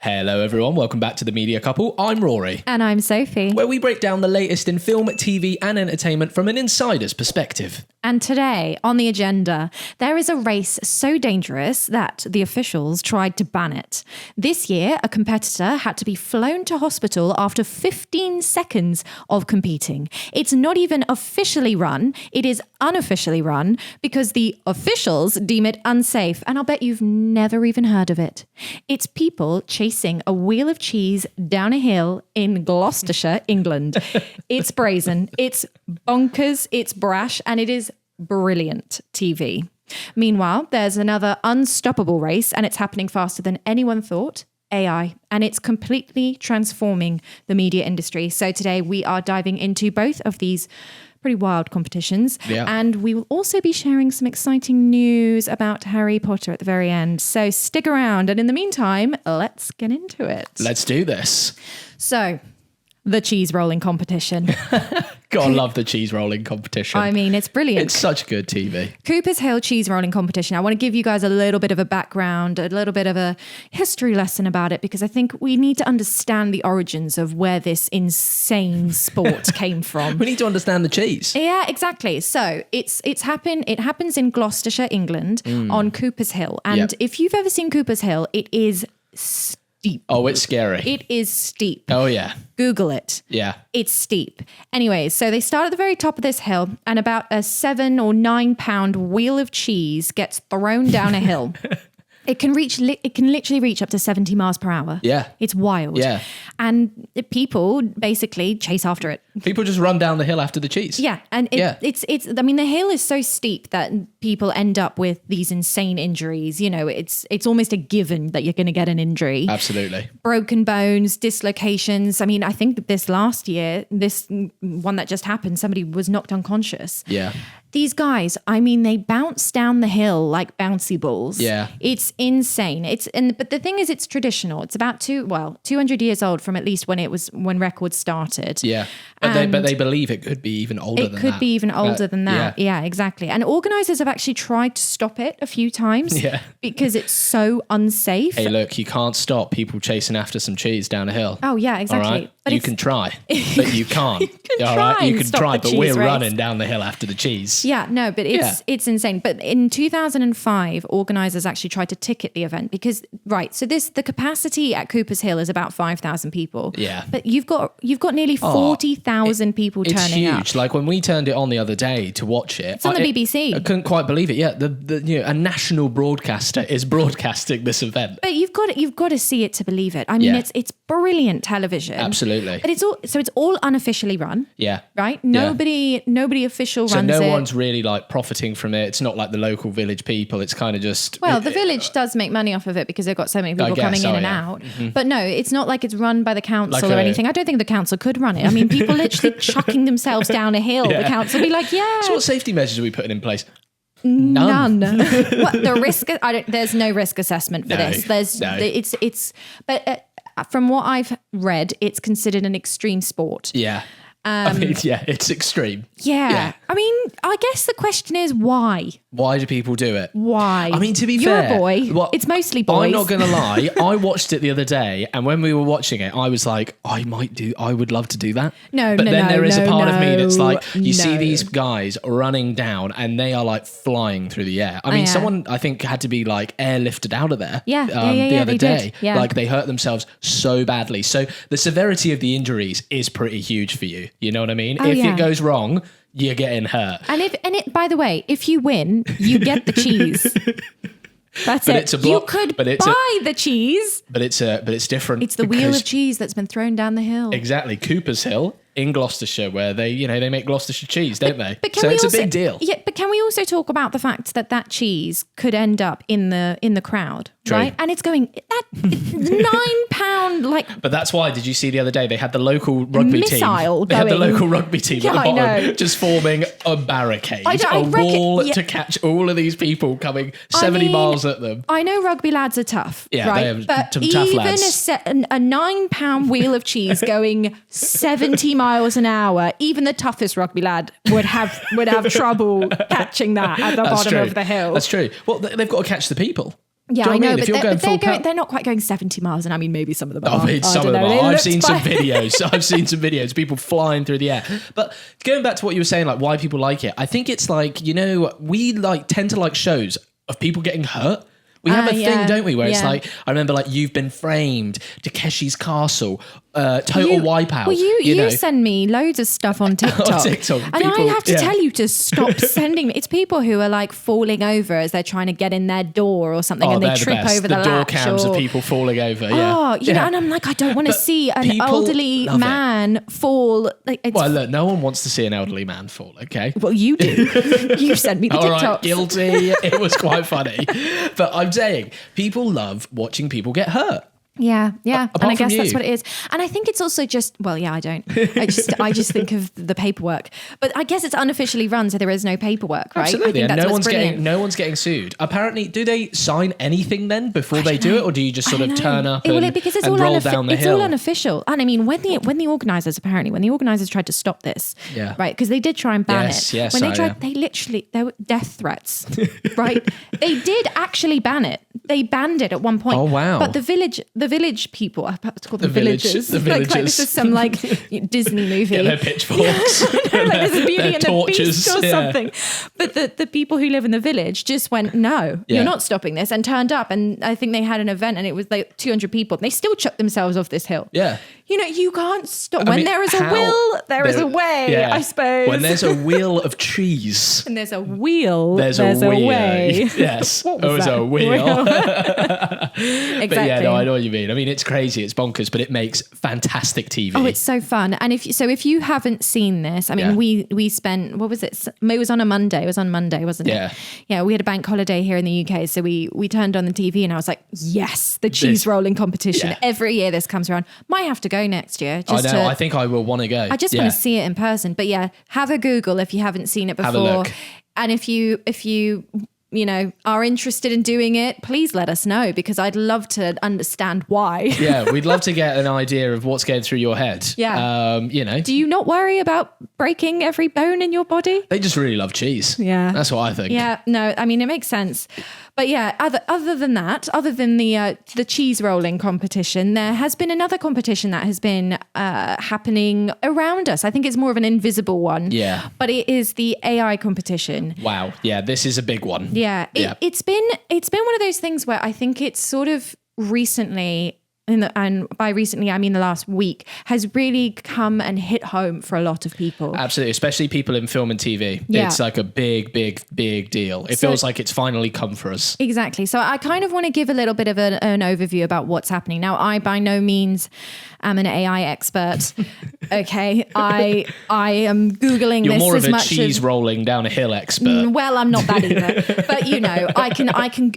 Hello everyone, welcome back to The Media Couple. I'm Rory. And I'm Sophie. Where we break down the latest in film, TV and entertainment from an insider's perspective. And today, on the agenda, there is a race so dangerous that the officials tried to ban it. This year, a competitor had to be flown to hospital after 15 seconds of competing. It's not even officially run, it is unofficially run because the officials deem it unsafe. And I'll bet you've never even heard of it. It's people chasing a wheel of cheese down a hill in Gloucestershire, England. It's brazen, it's bonkers, it's brash, and it is brilliant TV. Meanwhile, there's another unstoppable race, and it's happening faster than anyone thought. AI, and it's completely transforming the media industry. So today we are diving into both of these pretty wild competitions, and we will also be sharing some exciting news about Harry Potter at the very end. So stick around, and in the meantime, let's get into it. Let's do this. So, the cheese rolling competition. God, I love the cheese rolling competition. I mean, it's brilliant. It's such good TV. Cooper's Hill cheese rolling competition. I want to give you guys a little bit of a background, a little bit of a history lesson about it, because I think we need to understand the origins of where this insane sport came from. We need to understand the cheese. Yeah, exactly. So it happens in Gloucestershire, England, on Cooper's Hill. And if you've ever seen Cooper's Hill, it is steep. Oh, it's scary. It is steep. Oh, yeah. Google it. Yeah. It's steep. Anyways, so they start at the very top of this hill, and about a 7 or 9 pound wheel of cheese gets thrown down a hill. It can literally reach up to 70 miles per hour. Yeah. It's wild. Yeah. And people basically chase after it. People just run down the hill after the cheese. Yeah. And it's I mean, the hill is so steep that people end up with these insane injuries. You know, it's almost a given that you're going to get an injury. Absolutely. Broken bones, dislocations. I mean, I think this last year, this one that just happened, somebody was knocked unconscious. Yeah. These guys, I mean, they bounce down the hill like bouncy balls. Yeah. It's insane. But the thing is, it's traditional. It's about 200 years old from at least when records started. Yeah. But they believe it could be even older than that. It could be even older than that. Yeah, exactly. And organisers have actually tried to stop it a few times because it's so unsafe. Hey, look, you can't stop people chasing after some cheese down a hill. Oh, yeah, exactly. All right? But you can try, but you can't. You can try, but we're running down the hill after the cheese. Yeah, no, but it's insane. But in 2005, organisers actually tried to ticket the event because, so the capacity at Cooper's Hill is about 5,000 people. Yeah. But you've got nearly 40,000 people turning up. It's huge. Like when we turned it on the other day to watch it. It's on the BBC. I couldn't quite believe it. Yeah, a national broadcaster is broadcasting this event. But you've got to see it to believe it. I mean, it's brilliant television. Absolutely. But it's all unofficially run. Yeah. Right? Nobody official runs it. So no one's really like profiting from it. It's not like the local village people. It's kind of just... Well, the village does make money off of it because they've got so many people coming in and out. Mm-hmm. But no, it's not like it's run by the council or anything. I don't think the council could run it. I mean, people literally chucking themselves down a hill. Yeah. The council would be like, yeah. So what safety measures are we putting in place? None. What, the risk? There's no risk assessment for this. But from what I've read, it's considered an extreme sport. Yeah. It's extreme. Yeah. I mean, I guess the question is why? Why do people do it? Why? I mean, to be fair... You're a boy. It's mostly boys. I'm not going to lie. I watched it the other day, and when we were watching it, I was like, I would love to do that. But then there is a part of me that's like, you see these guys running down, and they are like flying through the air. I mean, someone, I think, had to be like airlifted out of there the other day. Yeah. Like they hurt themselves so badly. So the severity of the injuries is pretty huge for you. You know what I mean? If it goes wrong, you're getting hurt. And by the way, if you win, you get the cheese. That's it. You could buy the cheese. But it's different. It's the wheel of cheese that's been thrown down the hill. Exactly. Cooper's Hill in Gloucestershire, where they make Gloucestershire cheese, don't they? So it's a big deal. Yeah, but can we also talk about the fact that cheese could end up in the crowd, True. Right? And it's going that 9 pound like. But that's why. Did you see the other day they had the local rugby team? They had the local rugby team at the bottom, just forming a barricade, wall to catch all of these people coming 70 miles at them. I know rugby lads are tough, right? They have but some tough lads. Even a 9 pound wheel of cheese going 70 miles an hour, even the toughest rugby lad would have trouble catching that at the bottom of the hill. That's true. Well, they've got to catch the people. Yeah, I know, but they're not quite going 70 miles, and I mean, maybe some of them are. I mean, some of them are. I've seen some videos, people flying through the air. But going back to what you were saying, like why people like it, I think it's like, we like tend to like shows of people getting hurt. We have a thing, don't we, where it's like, I remember like You've Been Framed, Takeshi's Castle, Total Wipeout. Well, you send me loads of stuff on TikTok. And I have to tell you to stop sending me. It's people who are like falling over as they're trying to get in their door or something, and they trip over the latch. The door cams of people falling over, know, and I'm like, I don't want to see an elderly man fall. Well, look, no one wants to see an elderly man fall, okay? Well, you do. You sent me the TikToks. All right, guilty. It was quite funny. But I'm saying, people love watching people get hurt. Yeah. And I guess that's what it is. And I think it's also just, I don't. I just think of the paperwork. But I guess it's unofficially run, so there is no paperwork, right? Absolutely. And no one's getting sued. Apparently, do they sign anything then before they do it, or do you just sort of turn up and roll down the hill? It's all unofficial. And I mean, when the organisers tried to stop this, right? Because they did try and ban it. Yes, there were death threats, right? They did actually ban it. They banned it at one point. Oh, wow. But the village people, I have to call them villagers. The villagers. Like this is some like Disney movie. Yeah, their pitchforks. Like there's a Beauty and the Beast or something. But the people who live in the village just went, no, you're not stopping this, and turned up. And I think they had an event, and it was like 200 people. And they still chucked themselves off this hill. Yeah. You can't stop. When there is a will, there is a way, I suppose. When there's a wheel of cheese. And there's a wheel, there's a way. Yes. There was a wheel. Exactly. But yeah, no, I know what you mean. I mean, it's crazy, it's bonkers, but it makes fantastic TV. Oh, it's so fun. And if you haven't seen this, I mean, we spent, what was it? It was on a Monday. It was on Monday, wasn't it? Yeah. We had a bank holiday here in the UK, so we turned on the TV, and I was like, yes, the cheese rolling competition. Yeah. Every year this comes around. Might have to go next year. I think I will want to go. I just want to see it in person. But yeah, have a Google if you haven't seen it before. Have a look. And if you are interested in doing it, please let us know, because I'd love to understand why. Yeah, we'd love to get an idea of what's going through your head. Yeah. Do you not worry about breaking every bone in your body? They just really love cheese. Yeah. That's what I think. Yeah, no, I mean, it makes sense. But yeah, other than the cheese rolling competition, there has been another competition that has been happening around us. I think it's more of an invisible one. Yeah. But it is the AI competition. Wow. Yeah, this is a big one. Yeah. It's been one of those things where I think it's sort of recently, and by recently I mean the last week, has really come and hit home for a lot of people. Absolutely, especially people in film and TV. Yeah. It's like a big deal. It feels like it's finally come for us. Exactly. So I kind of want to give a little bit of an overview about what's happening. Now, I by no means am an AI expert. Okay, I am Googling You're this more as of a much cheese rolling down a hill expert. Well, I'm not that either. But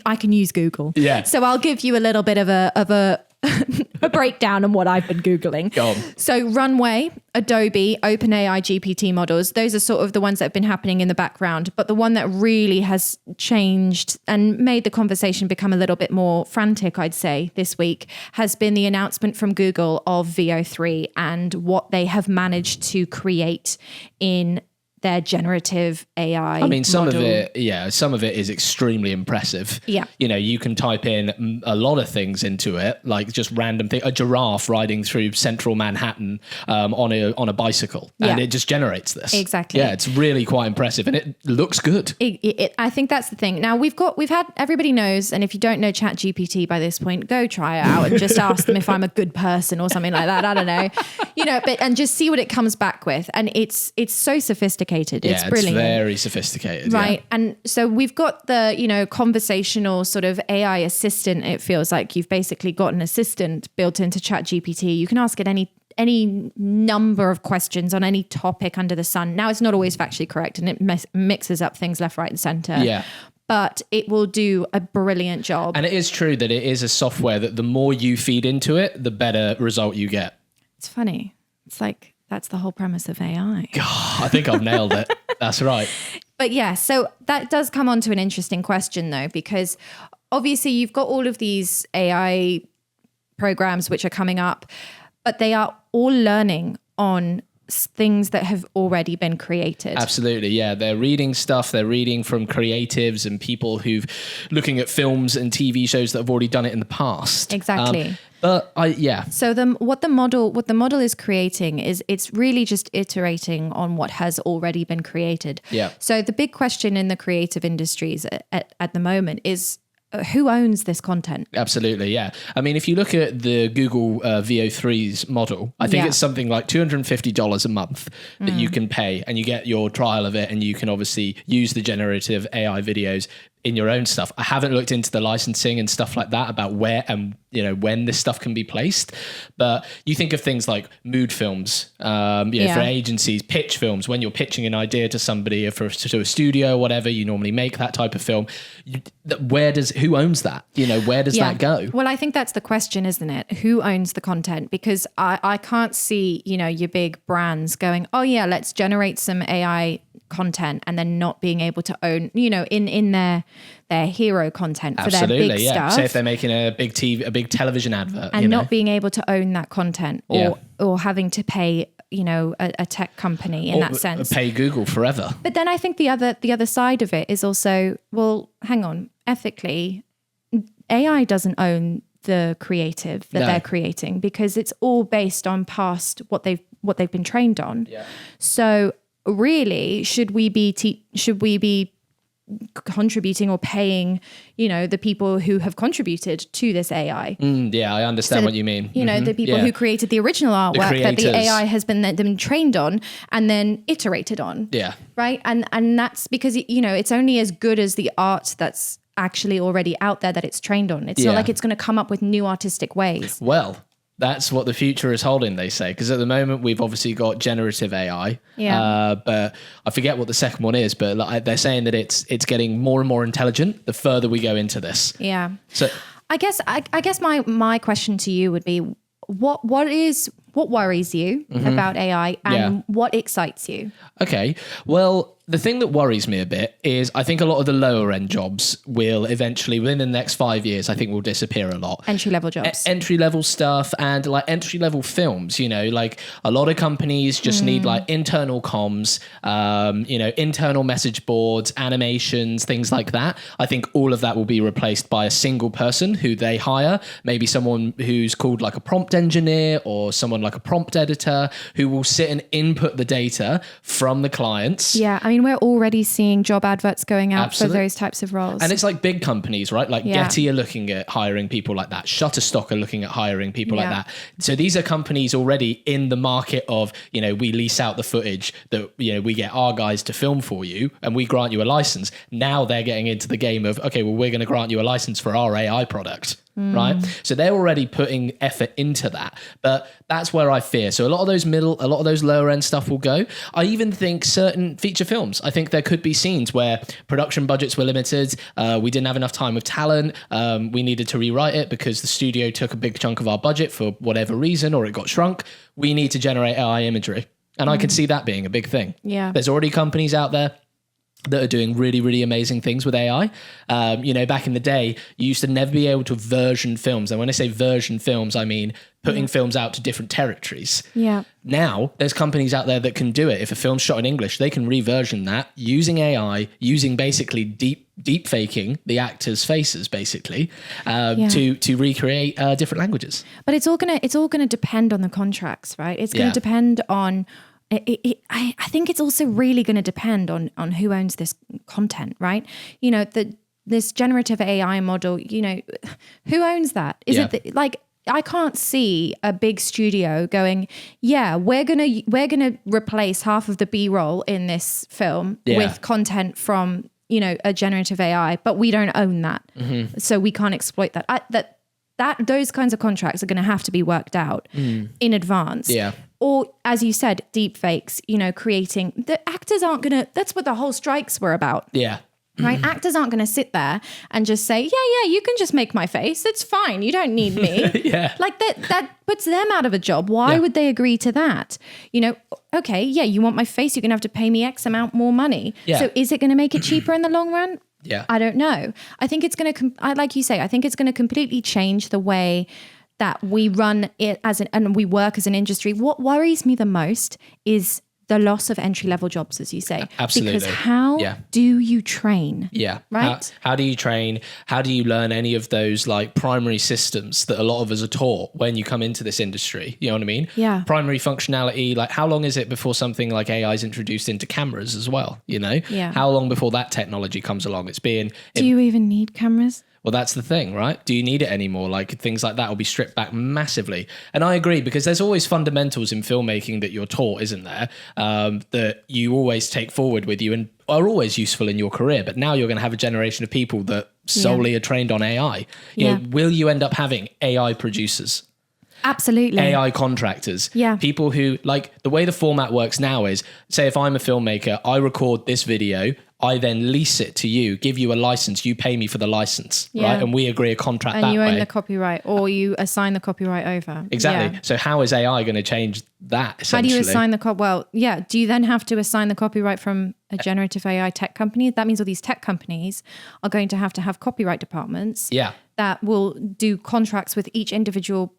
I can use Google. Yeah. So I'll give you a little bit of a breakdown on what I've been Googling. Go on. So Runway, Adobe, OpenAI GPT models, those are sort of the ones that have been happening in the background. But the one that really has changed and made the conversation become a little bit more frantic, I'd say, this week, has been the announcement from Google of VO3 and what they have managed to create in their generative AI. I mean, some of it is extremely impressive. Yeah. You can type in a lot of things into it, like just random thing, a giraffe riding through central Manhattan on a bicycle, and it just generates this. Exactly. Yeah, it's really quite impressive, and it looks good. I think that's the thing. Now we've had, everybody knows, and if you don't know ChatGPT by this point, go try it out and just ask them if I'm a good person or something like that. I don't know, and just see what it comes back with, and it's so sophisticated. It's brilliant. It's very sophisticated. Right. Yeah. And so we've got the, conversational sort of AI assistant. It feels like you've basically got an assistant built into ChatGPT. You can ask it any number of questions on any topic under the sun. Now, it's not always factually correct, and it mixes up things left, right, and center. Yeah. But it will do a brilliant job. And it is true that it is a software that the more you feed into it, the better result you get. It's funny. It's like, that's the whole premise of AI. God, I think I've nailed it. That's right. But yeah, so that does come on to an interesting question though, because obviously you've got all of these AI programs which are coming up, but they are all learning on things that have already been created. Absolutely, yeah. They're reading stuff. They're reading from creatives and people who've looking at films and TV shows that have already done it in the past. Exactly. So what the model is creating is it's really just iterating on what has already been created. Yeah. So the big question in the creative industries at the moment is, who owns this content? Absolutely, yeah. I mean, if you look at the Google VO3's model, I think it's something like $250 a month that you can pay, and you get your trial of it, and you can obviously use the generative AI videos in your own stuff. I haven't looked into the licensing and stuff like that about where and when this stuff can be placed, but you think of things like mood films, for agencies, pitch films. When you're pitching an idea to somebody, to a studio or whatever, you normally make that type of film. Who owns that? Where does that go? Well, I think that's the question, isn't it? Who owns the content? Because I can't see your big brands going, oh yeah, let's generate some AI content, and then not being able to own, in their hero content for their big stuff. Say if they're making a big television advert, and not being able to own that content, or having to pay a tech company in that sense, pay Google forever. But then I think the other side of it is also, well, hang on, ethically, AI doesn't own the creative that they're creating, because it's all based on past what they've been trained on. Yeah. So really, should we be contributing or paying, the people who have contributed to this AI? I understand what you mean. The people who created the original artwork that the AI has been trained on and then iterated on. Yeah. Right. And that's because, it's only as good as the art that's actually already out there that it's trained on. It's not like it's going to come up with new artistic ways. Well, that's what the future is holding, they say, because at the moment we've obviously got generative AI, but I forget what the second one is, but they're saying that it's getting more and more intelligent the further we go into this. Yeah. So I guess my question to you would be, what worries you about AI, and what excites you? Okay. Well, the thing that worries me a bit is I think a lot of the lower end jobs will eventually, within the next 5 years, I think will disappear a lot. Entry level jobs. Entry level stuff, and like entry level films, like a lot of companies just need like internal comms, internal message boards, animations, things like that. I think all of that will be replaced by a single person who they hire, maybe someone who's called like a prompt engineer or someone like a prompt editor who will sit and input the data from the clients. Yeah, I mean, we're already seeing job adverts going out for those types of roles. And it's like big companies, right? Like Getty are looking at hiring people like that. Shutterstock are looking at hiring people like that. So these are companies already in the market of, we lease out the footage that, we get our guys to film for you and we grant you a license. Now they're getting into the game of, okay, well, we're going to grant you a license for our AI product. Right. So they're already putting effort into that. But that's where I fear. So a lot of those lower end stuff will go. I even think certain feature films, I think there could be scenes where production budgets were limited. We didn't have enough time with talent. We needed to rewrite it because the studio took a big chunk of our budget for whatever reason, or it got shrunk. We need to generate AI imagery. And I can see that being a big thing. Yeah. There's already companies out there that are doing really, really amazing things with AI. Back in the day, you used to never be able to version films. And when I say version films, I mean putting films out to different territories. Yeah. Now, there's companies out there that can do it. If a film's shot in English, they can reversion that using AI, using basically deep faking the actors' faces, basically, to recreate different languages. But it's all gonna depend on the contracts, right? It's gonna depend on. I think it's also really going to depend on who owns this content, right? This generative AI model, who owns that? Is it I can't see a big studio going, we're gonna replace half of the B-roll in this film with content from a generative AI, but we don't own that, so we can't exploit that. Those kinds of contracts are going to have to be worked out in advance. Yeah. Or, as you said, deep fakes, creating... The actors aren't going to... That's what the whole strikes were about. Yeah. Right? Actors aren't going to sit there and just say, you can just make my face. It's fine. You don't need me. Yeah. Like, that puts them out of a job. Why would they agree to that? Okay, you want my face, you're going to have to pay me X amount more money. Yeah. So is it going to make it cheaper in the long run? Yeah. I don't know. I think it's going to... like you say, I think it's going to completely change the way that we run it and we work as an industry. What worries me the most is the loss of entry-level jobs, as you say. Absolutely. Because how do you train? Yeah. Right? How do you train? How do you learn any of those like primary systems that a lot of us are taught when you come into this industry? You know what I mean? Yeah. Primary functionality, like how long is it before something like AI is introduced into cameras as well? You know? Yeah. How long before that technology comes along? Do you even need cameras? Well, that's the thing, right? Do you need it anymore? Like things like that will be stripped back massively. And I agree, because there's always fundamentals in filmmaking that you're taught, isn't there? That you always take forward with you and are always useful in your career. But now you're going to have a generation of people that solely are trained on AI. You know, will you end up having AI producers? Absolutely. AI contractors. Yeah. People who, like, the way the format works now is, say if I'm a filmmaker, I record this video, I then lease it to you, give you a license, you pay me for the license, right? And we agree a contract that way. And you own the copyright, or you assign the copyright over. Exactly. Yeah. So how is AI going to change that, essentially? How do you assign the Well, yeah. Do you then have to assign the copyright from a generative AI tech company? That means all these tech companies are going to have copyright departments that will do contracts with each individual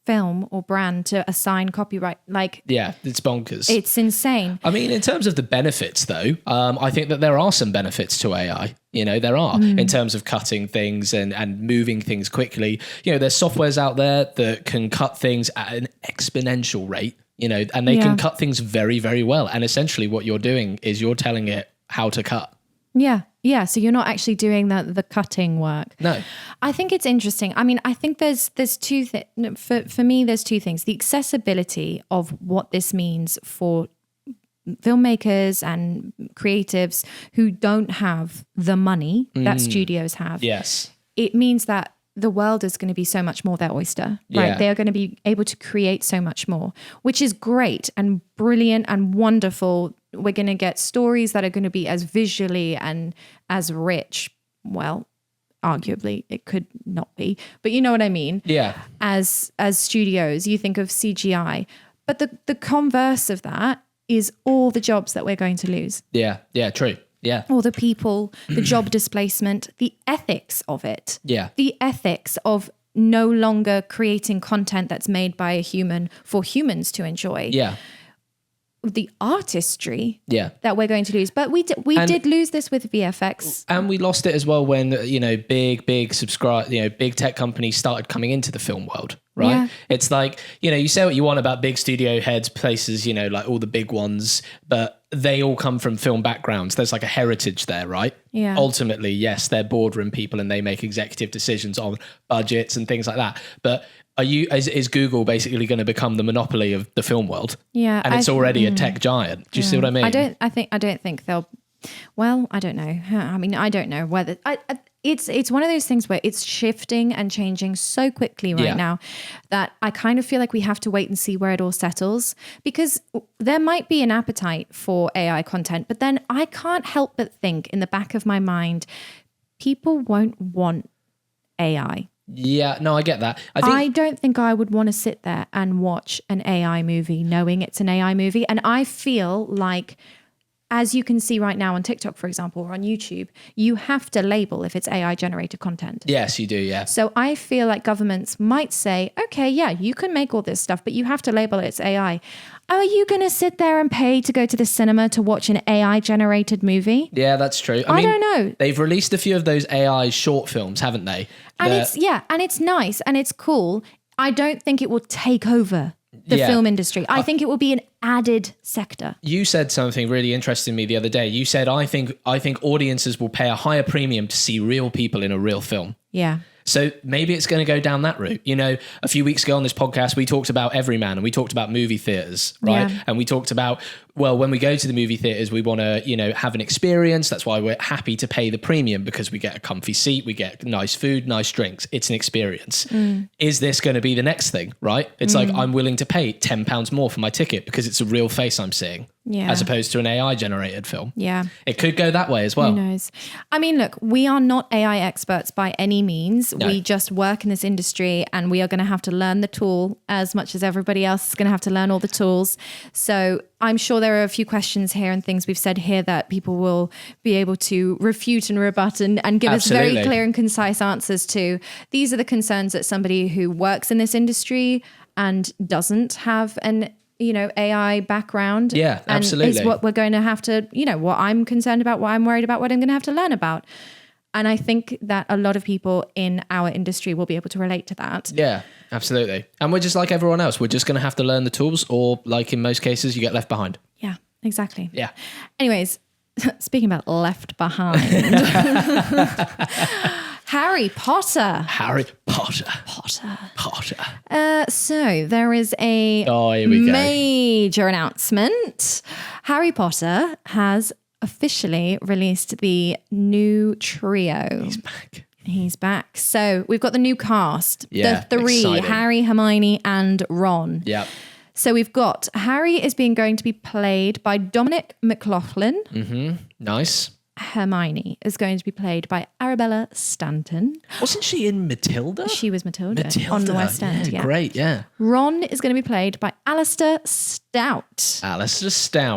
film or brand to assign copyright. Like, yeah, it's bonkers. It's insane. I mean, in terms of the benefits though, I think that there are some benefits to AI. You know, there are in terms of cutting things and moving things quickly. You know, there's softwares out there that can cut things at an exponential rate, you know, and they can cut things very, very well. And essentially what you're doing is you're telling it how to cut. Yeah. Yeah. So you're not actually doing the cutting work. No. I think it's interesting. I mean, I think there's two things. For me, there's two things. The accessibility of what this means for filmmakers and creatives who don't have the money that studios have. Yes. It means that the world is going to be so much more their oyster, right? Yeah. They're going to be able to create so much more, which is great and brilliant and wonderful. We're going to get stories that are going to be as visually and as rich. Well, arguably it could not be, but you know what I mean? Yeah. As studios, you think of CGI, but the converse of that is all the jobs that we're going to lose. Yeah. Yeah. True. Yeah. All the people, the job displacement, the ethics of it. Yeah. The ethics of no longer creating content that's made by a human for humans to enjoy. Yeah. The artistry that we're going to lose. But we did lose this with VFX. And we lost it as well when, you know, big tech companies started coming into the film world, right? Yeah. It's like, you know, you say what you want about big studio heads, places, you know, like all the big ones, but they all come from film backgrounds. There's like a heritage there, right? Yeah. Ultimately, yes, they're boardroom people and they make executive decisions on budgets and things like that. But is Google basically going to become the monopoly of the film world? Yeah. And it's already a tech giant. Do you see what I mean? I don't think they'll, well, I don't know. I mean, I don't know whether it's one of those things where it's shifting and changing so quickly right now that I kind of feel like we have to wait and see where it all settles, because there might be an appetite for AI content, but then I can't help but think in the back of my mind, people won't want AI. Yeah, no, I get that. I don't think I would want to sit there and watch an AI movie knowing it's an AI movie. And I feel like, as you can see right now on TikTok, for example, or on YouTube, you have to label if it's AI generated content. Yes, you do, yeah. So I feel like governments might say, okay, yeah, you can make all this stuff, but you have to label it's AI. Are you going to sit there and pay to go to the cinema to watch an AI generated movie? Yeah, that's true. I don't know. They've released a few of those AI short films, haven't they? And it's nice and it's cool. I don't think it will take over the film industry. I think it will be an added sector. You said something really interesting to me the other day. You said, I think audiences will pay a higher premium to see real people in a real film. Yeah. So maybe it's going to go down that route. You know, a few weeks ago on this podcast, we talked about Everyman and we talked about movie theaters, right? Yeah. And we talked about, well, when we go to the movie theaters, we want to, you know, have an experience. That's why we're happy to pay the premium, because we get a comfy seat, we get nice food, nice drinks. It's an experience. Is this going to be the next thing, right? It's like, I'm willing to pay £10 more for my ticket because it's a real face I'm seeing. as opposed to an AI generated film. Yeah. It could go that way as well. Who knows? I mean, look, we are not AI experts by any means. No. We just work in this industry and we are going to have to learn the tool as much as everybody else is going to have to learn all the tools. So I'm sure there are a few questions here and things we've said here that people will be able to refute and rebut and give us very clear and concise answers to. These are the concerns that somebody who works in this industry and doesn't have an AI background. Yeah, absolutely. Is what we're going to have to, what I'm concerned about, what I'm worried about, what I'm going to have to learn about. And I think that a lot of people in our industry will be able to relate to that. Yeah, absolutely. And we're just like everyone else. We're just going to have to learn the tools, or like in most cases, you get left behind. Yeah, exactly. Yeah. Anyways, speaking about left behind. Harry Potter. So there is a major announcement. Harry Potter has officially released the new trio. He's back. So we've got the new cast. Yeah, the three, exciting. Harry, Hermione and Ron. Yeah. So we've got Harry is going to be played by Dominic McLaughlin. Mm-hmm. Nice. Hermione is going to be played by Arabella Stanton. Wasn't she in Matilda? She was Matilda on the West End. Yeah, great, yeah. Ron is going to be played by Alistair Stout.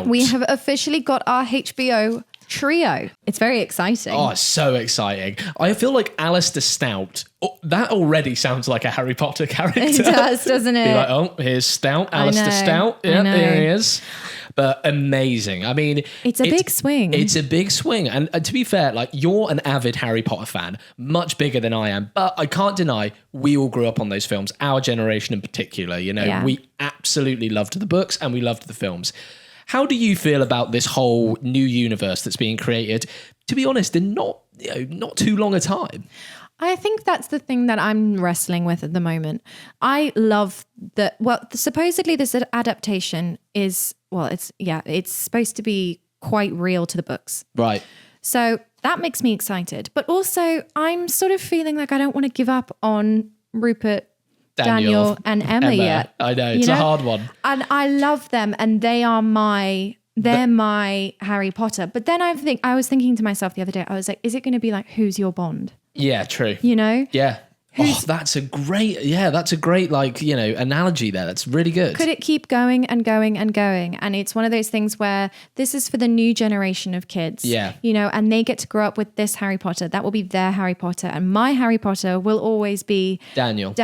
We have officially got our HBO trio. It's very exciting. Oh, it's so exciting. I feel like Alistair Stout, that already sounds like a Harry Potter character. It does, doesn't it? Be like, oh, here's Stout, Alistair Stout. Yeah, there he is. But amazing. I mean, it's a big swing. It's a big swing. And to be fair, like, you're an avid Harry Potter fan, much bigger than I am. But I can't deny we all grew up on those films, our generation in particular. We absolutely loved the books and we loved the films. How do you feel about this whole new universe that's being created? To be honest, in not too long a time. I think that's the thing that I'm wrestling with at the moment. I love that. Well, supposedly this adaptation is, it's supposed to be quite real to the books. Right. So that makes me excited. But also I'm sort of feeling like I don't want to give up on Rupert, Daniel and Emma yet. I know, it's a hard one. And I love them and they're my Harry Potter. But then I was thinking to myself the other day, I was like, is it going to be like, who's your Bond? Yeah, true. Yeah. That's a great analogy there. That's really good. Could it keep going and going and going? And it's one of those things where this is for the new generation of kids. Yeah. And they get to grow up with this Harry Potter. That will be their Harry Potter. And my Harry Potter will always be Daniel,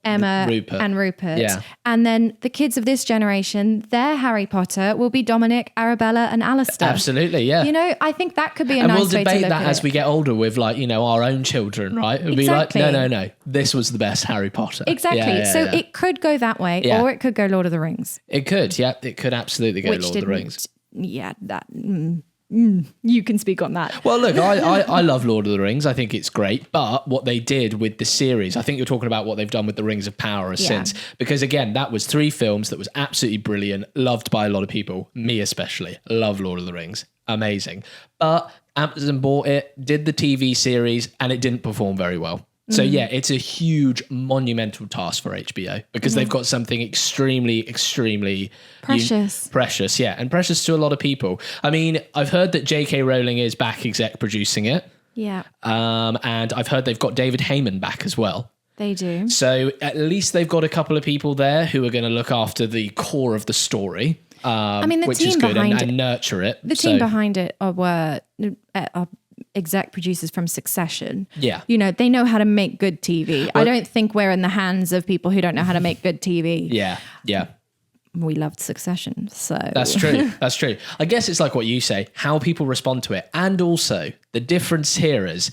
Emma, and Rupert. Yeah. And then the kids of this generation, their Harry Potter will be Dominic, Arabella, and Alistair. Absolutely, yeah. I think that could be a nice way to look at it. And we'll debate that as we get older with our own children, right? It'll be like, no, this was the best Harry Potter. Exactly. It could go that way, or it could go Lord of the Rings. It could, yeah. It could absolutely go Lord of the Rings. Yeah, that... you can speak on that. Well, look, I love Lord of the Rings. I think it's great. But what they did with the series, I think you're talking about what they've done with the Rings of Power since. Because again, that was 3 films that was absolutely brilliant, loved by a lot of people, me especially. Love Lord of the Rings. Amazing. But Amazon bought it, did the TV series, and it didn't perform very well. So yeah, it's a huge monumental task for HBO because they've got something extremely, extremely precious, yeah, and precious to a lot of people. I mean, I've heard that J.K. Rowling is back exec producing it. Yeah. And I've heard they've got David Heyman back as well. They do. So at least they've got a couple of people there who are going to look after the core of the story. The team behind it, and nurture it. The team behind it were exec producers from Succession. Yeah. They know how to make good TV. Well, I don't think we're in the hands of people who don't know how to make good TV. Yeah. We loved Succession, so... That's true. I guess it's like what you say, how people respond to it. And also, the difference here is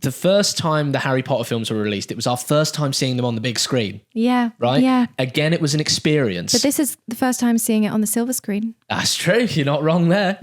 the first time the Harry Potter films were released, it was our first time seeing them on the big screen. Yeah. Right? Yeah. Again, it was an experience. But this is the first time seeing it on the silver screen. That's true. You're not wrong there.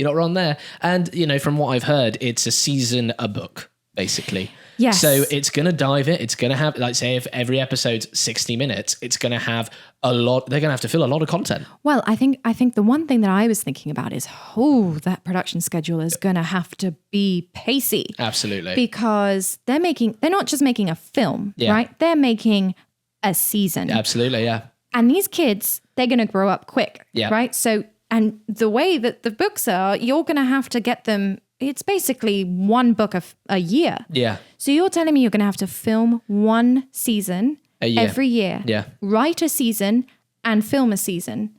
And, from what I've heard, it's a season a book, basically. Yes. So it's going to dive it. It's going to have, like, say, if every episode's 60 minutes, it's going to have a lot. They're going to have to fill a lot of content. Well, I think the one thing that I was thinking about is, that production schedule is going to have to be pacey. Absolutely. Because they're not just making a film, right? They're making a season. Absolutely, yeah. And these kids, they're going to grow up quick, right? So And the way that the books are, you're going to have to get them. It's basically one book a year. Yeah. So you're telling me you're going to have to film one season every year. Yeah. Write a season and film a season.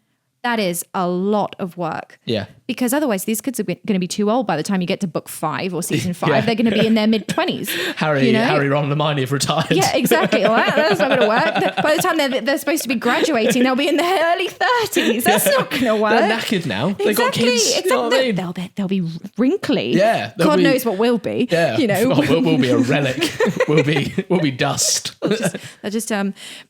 That is a lot of work. Yeah. Because otherwise these kids are going to be too old by the time you get to book 5 or season 5. They're going to be in their mid-20s. Harry, Ron and Hermione have retired. Yeah, exactly. Well, that's not going to work. By the time they're supposed to be graduating, they'll be in their early 30s. That's not going to work. They're knackered now. They've got kids. Exactly. You know what I mean? They'll be wrinkly. Yeah. God knows what we'll be. Yeah. We'll be a relic. we'll be dust. They'll just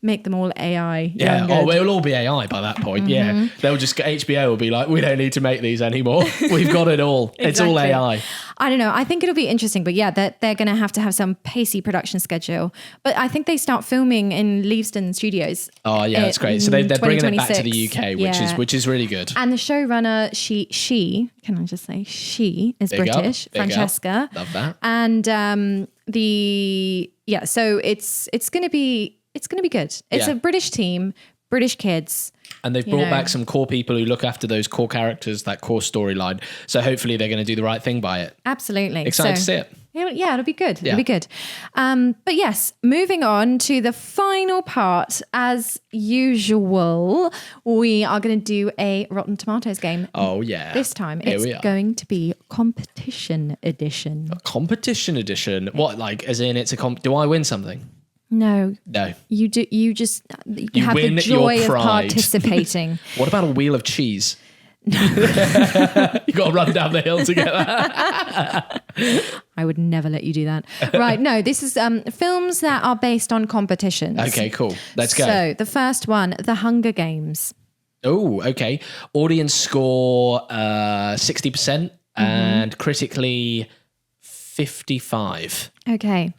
make them all AI. Yeah. Oh, we'll all be AI by that point. Yeah. They'll just HBO will be like, we don't need to make these anymore. We've got it all. Exactly. It's all AI. I don't know. I think it'll be interesting, but yeah, they're going to have some pacey production schedule. But I think they start filming in Leavesden Studios. Oh yeah, that's great. So they're bringing it back to the UK, which is really good. And the showrunner, she can I just say she is British, Francesca. Love that. And so it's going to be good. It's a British team, British kids. And they've brought back some core people who look after those core characters, that core storyline. So hopefully they're going to do the right thing by it. Absolutely. Excited to see it. Yeah, it'll be good. It'll be good. But yes, moving on to the final part. As usual, we are going to do a Rotten Tomatoes game. Oh, yeah. This time it's going to be competition edition. A competition edition? What, like, as in it's do I win something? No. You do. You just have the joy of participating. What about a wheel of cheese? No. You got to run down the hill to get that. I would never let you do that. Right. No, this is films that are based on competitions. Okay, cool. Let's go. So the first one, The Hunger Games. Oh, okay. Audience score 60% and critically 55. Okay.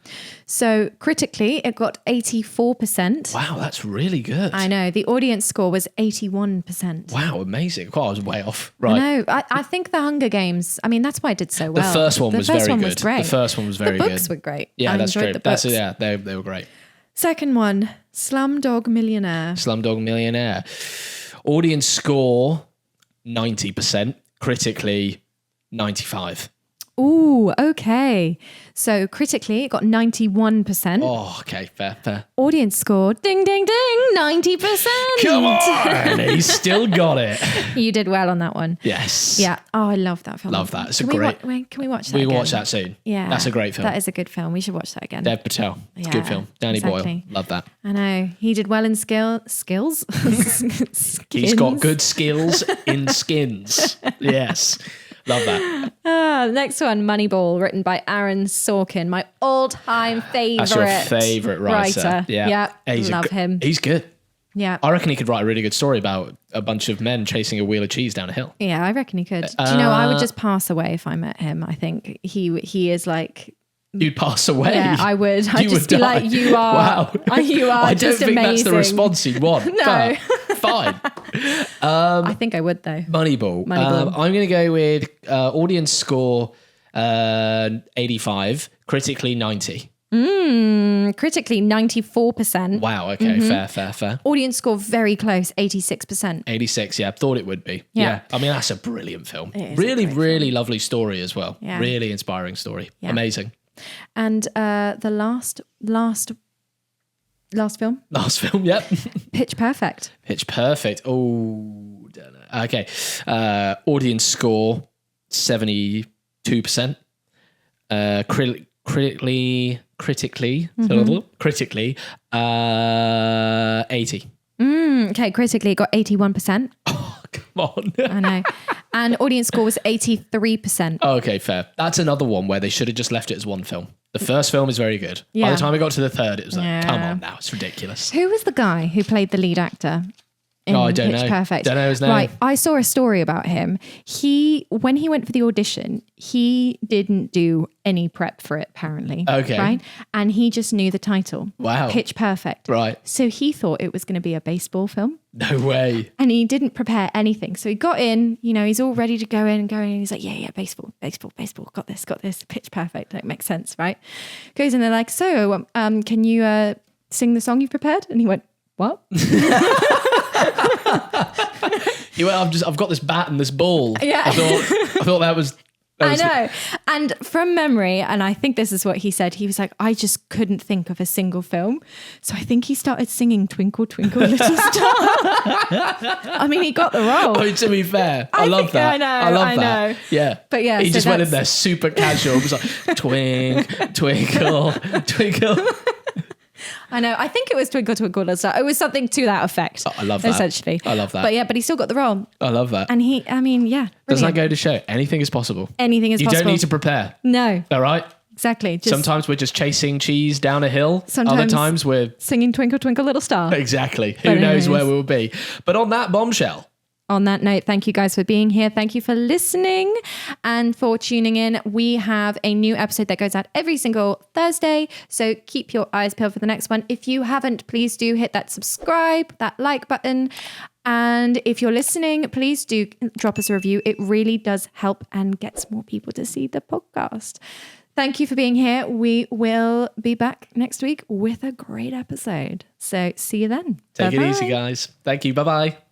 So critically, it got 84%. Wow, that's really good. I know. The audience score was 81%. Wow, amazing. Oh, I was way off. Right. I know. I think The Hunger Games, I mean, that's why it did so well. The first one was very good. Was great. The first one was very good. The books were great. Yeah, that's true. The books. They were great. Second one, Slumdog Millionaire. Slumdog Millionaire. Audience score 90%. Critically 95%. Ooh, okay. So critically, it got 91%. Oh, okay, fair. Audience score, ding, ding, ding, 90%. Come on, he's still got it. You did well on that one. Yes. Yeah. Oh, I love that film. Love that. It's can we watch that We again? watch that soon. Yeah. That's a great film. That is a good film. We should watch that again. Dev Patel. It's a good film. Danny Boyle. Love that. I know. He did well in skills. He's got good skills in skins. Yes. Love that. Next one, Moneyball, written by Aaron Sorkin, my all-time favourite. That's your favourite writer. Yeah. Love him. He's good. Yeah. I reckon he could write a really good story about a bunch of men chasing a wheel of cheese down a hill. Yeah, I reckon he could. Do you know, I would just pass away if I met him. I think he is like... You'd pass away? Yeah, I would. I'd just be like, you are. Wow. You are just amazing. I don't think that's the response you'd want. No. Fine. I think I would though. Moneyball. I'm going to go with audience score 85, critically 90. Critically 94%. Wow, okay, fair. Audience score very close, 86%. 86, yeah, I thought it would be. Yeah. I mean, that's a brilliant film. Really lovely story as well. Yeah. Really inspiring story. Yeah. Amazing. And the last film? Last film, yep. Pitch Perfect. Pitch Perfect. Oh, don't know. Okay. Audience score 72%. Critically, 80. Okay, critically it got 81%. Oh, come on. I know. And audience score was 83%. Oh, okay, fair. That's another one where they should have just left it as one film. The first film is very good. Yeah. By the time we got to the third, it was like, come on now, it's ridiculous. Who was the guy who played the lead actor? I don't know. Perfect. Don't know his name. Right, I saw a story about him. When he went for the audition, he didn't do any prep for it, apparently. Okay. Right? And he just knew the title. Wow. Pitch Perfect. Right. So he thought it was going to be a baseball film. No way. And he didn't prepare anything. So he got in, he's all ready to go in. And he's like, yeah, baseball. Got this. Pitch Perfect. That makes sense, right? Goes in, they're like, so can you sing the song you've prepared? And he went, what? He went, I've got this bat and this ball. Yeah. I thought that was... I know. And from memory, and I think this is what he said, he was like, I just couldn't think of a single film. So I think he started singing Twinkle, Twinkle, Little Star. I mean, he got the role. I mean, to be fair, I love that. I love that. Yeah. But yeah. He just went in there super casual. It was like, twinkle, twinkle. I know. I think it was Twinkle, Twinkle, Little Star. It was something to that effect. Oh, I love that. Essentially. I love that. But he still got the role. I love that. And brilliant. Doesn't that go to show? Anything is possible. Anything is possible. You don't need to prepare. No. All right? Exactly. Sometimes we're just chasing cheese down a hill. Other times we're... singing Twinkle, Twinkle, Little Star. Exactly. Who knows where we'll be. But on that bombshell... On that note, thank you guys for being here. Thank you for listening and for tuning in. We have a new episode that goes out every single Thursday. So keep your eyes peeled for the next one. If you haven't, please do hit that subscribe, that like button. And if you're listening, please do drop us a review. It really does help and gets more people to see the podcast. Thank you for being here. We will be back next week with a great episode. So see you then. Take it easy, guys. Thank you. Bye-bye.